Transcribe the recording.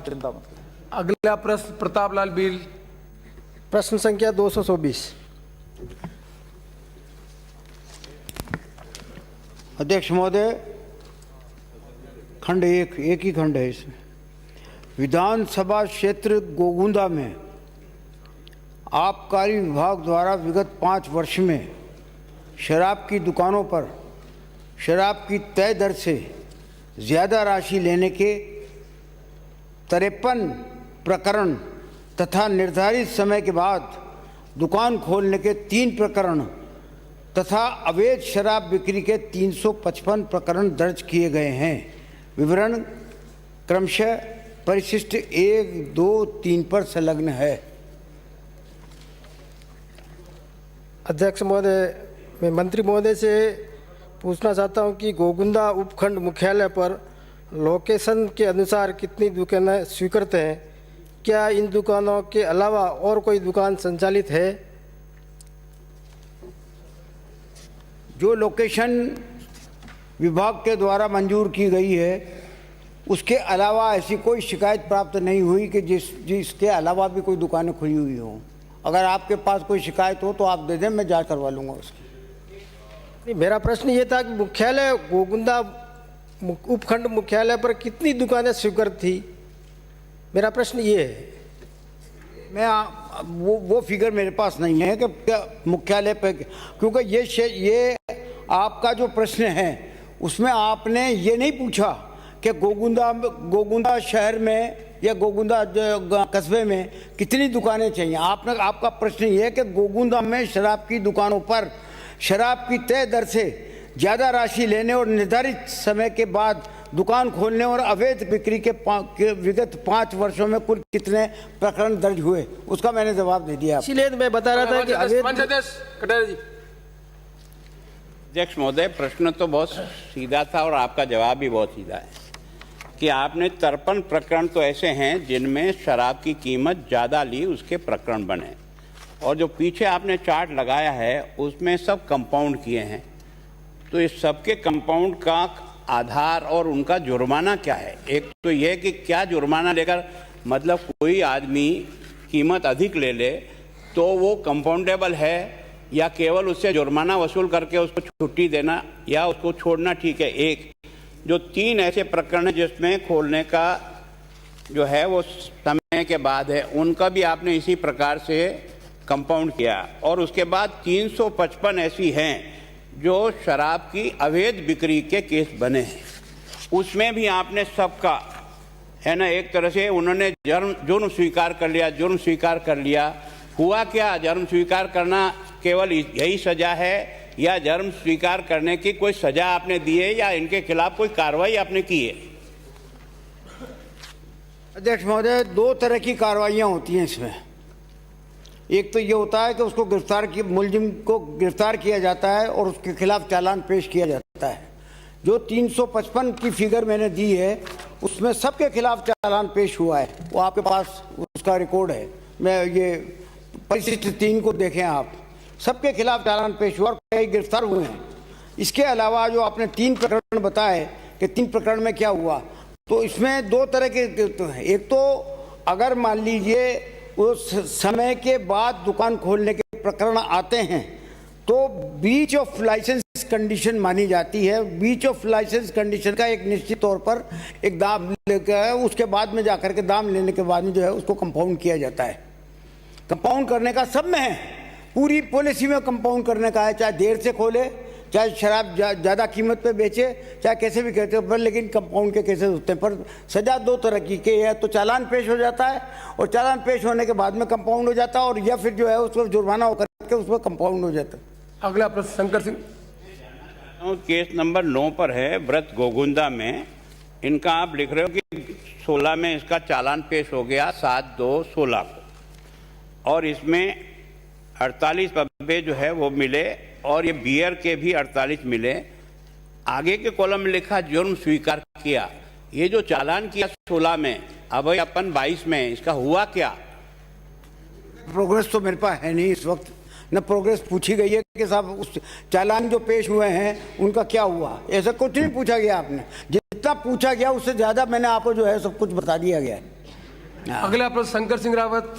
चिंता मत करें। अगला प्रश्न प्रताप लाल बील, प्रश्न संख्या 224। अध्यक्ष महोदय, खंड एक ही खंड है इसमें। विधानसभा क्षेत्र गोगुंदा में आबकारी विभाग द्वारा विगत 5 वर्ष में शराब की दुकानों पर शराब की तय दर से ज़्यादा राशि लेने के 53 प्रकरण तथा निर्धारित समय के बाद दुकान खोलने के 3 प्रकरण तथा अवैध शराब बिक्री के 355 प्रकरण दर्ज किए गए हैं। विवरण क्रमशः परिशिष्ट 1, 2, 3 पर संलग्न है। अध्यक्ष महोदय, मैं मंत्री महोदय से पूछना चाहता हूं कि गोगुंदा उपखंड मुख्यालय पर लोकेशन के अनुसार कितनी दुकानें स्वीकृत हैं? क्या इन दुकानों के अलावा और कोई दुकान संचालित है? जो लोकेशन विभाग के द्वारा मंजूर की गई है उसके अलावा ऐसी कोई शिकायत प्राप्त नहीं हुई कि जिसके अलावा भी कोई दुकानें खुली हुई हों। अगर आपके पास कोई शिकायत हो तो आप दे दें, मैं जांच करवा लूँगा उसकी। नहीं, मेरा प्रश्न ये था कि मुख्यालय गोगुंदा उपखंड मुख्यालय पर कितनी दुकानें स्वीकृत थी, मेरा प्रश्न ये है। मैं वो फिगर मेरे पास नहीं है कि मुख्यालय पे, क्योंकि ये आपका जो प्रश्न है उसमें आपने ये नहीं पूछा कि गोगुंदा शहर में या गोगुंदा कस्बे में कितनी दुकानें चाहिए। आपका प्रश्न ये है कि गोगुंदा में शराब की दुकानों पर शराब की तय दर से ज़्यादा राशि लेने और निर्धारित समय के बाद दुकान खोलने और अवैध बिक्री के विगत 5 वर्षों में कुल कितने प्रकरण दर्ज हुए, उसका मैंने जवाब दे दिया। इसीलिए मैं बता रहा था कि अध्यक्ष महोदय, प्रश्न तो बहुत सीधा था और आपका जवाब भी बहुत सीधा है कि आपने 53 प्रकरण तो ऐसे हैं जिनमें शराब की कीमत ज़्यादा ली, उसके प्रकरण बने। और जो पीछे आपने चार्ट लगाया है उसमें सब कंपाउंड किए हैं। तो इस सबके कंपाउंड का आधार और उनका जुर्माना क्या है? एक तो यह कि क्या जुर्माना लेकर, मतलब कोई आदमी कीमत अधिक ले ले तो वो कंपाउंडेबल है या केवल उससे जुर्माना वसूल करके उसको छुट्टी देना या उसको छोड़ना ठीक है। एक जो 3 ऐसे प्रकरण हैं जिसमें खोलने का जो है वो समय के बाद है, उनका भी आपने इसी प्रकार से कंपाउंड किया। और उसके बाद 355 ऐसी हैं जो शराब की अवैध बिक्री के केस बने हैं, उसमें भी आपने सबका है ना, एक तरह से उन्होंने जुर्म स्वीकार कर लिया। हुआ क्या? जुर्म स्वीकार करना केवल यही सजा है या जुर्म स्वीकार करने की कोई सजा आपने दी है या इनके खिलाफ कोई कार्रवाई आपने की है? अध्यक्ष महोदय, 2 तरह की कार्रवाइयाँ होती हैं इसमें। एक तो ये होता है कि उसको मुलजिम को गिरफ्तार किया जाता है और उसके खिलाफ चालान पेश किया जाता है। जो 355 की फिगर मैंने दी है उसमें सबके खिलाफ चालान पेश हुआ है, वो आपके पास उसका रिकॉर्ड है। मैं ये परिशिष्ट 3 को देखें आप, सबके खिलाफ चालान पेश हुआ और कई गिरफ्तार हुए हैं। इसके अलावा जो आपने 3 प्रकरण बताए कि 3 प्रकरण में क्या हुआ, तो इसमें 2 तरह के हैं। एक तो अगर मान लीजिए उस समय के बाद दुकान खोलने के प्रकरण आते हैं तो ब्रीच ऑफ लाइसेंस कंडीशन मानी जाती है। ब्रीच ऑफ लाइसेंस कंडीशन का एक निश्चित तौर पर एक दाम लेकर उसके बाद में जाकर के दाम लेने के बाद में जो है उसको कंपाउंड किया जाता है। कंपाउंड करने का सब में है, पूरी पॉलिसी में कंपाउंड करने का है, चाहे देर से खोले, चाहे शराब ज़्यादा कीमत पे बेचे, चाहे कैसे भी कहते हैं, पर लेकिन कंपाउंड के केसेस होते हैं। पर सजा 2 तरह की है, तो चालान पेश हो जाता है और चालान पेश होने के बाद में कंपाउंड हो जाता है, और या फिर जो है उसको जुर्माना होकर के उसमें कंपाउंड हो जाता है। अगला प्रश्न शंकर सिंह, केस नंबर 9 पर है, व्रत गोगुंदा में। इनका आप लिख रहे हो कि 16 में इसका चालान पेश हो गया 7/2/16 को, और इसमें 48 पब्बे जो है वो मिले और ये बियर के भी 48 मिले। आगे के कॉलम में लिखा जुर्म स्वीकार किया। ये जो चालान किया 16 में, अब अपन 22 में, इसका हुआ क्या? प्रोग्रेस तो मेरे पास है नहीं इस वक्त, न प्रोग्रेस पूछी गई है कि साहब उस चालान जो पेश हुए हैं उनका क्या हुआ, ऐसा कुछ नहीं पूछा गया आपने। जितना पूछा गया उससे ज़्यादा मैंने आपको जो है सब कुछ बता दिया गया है। अगला प्रश्न शंकर सिंह रावत।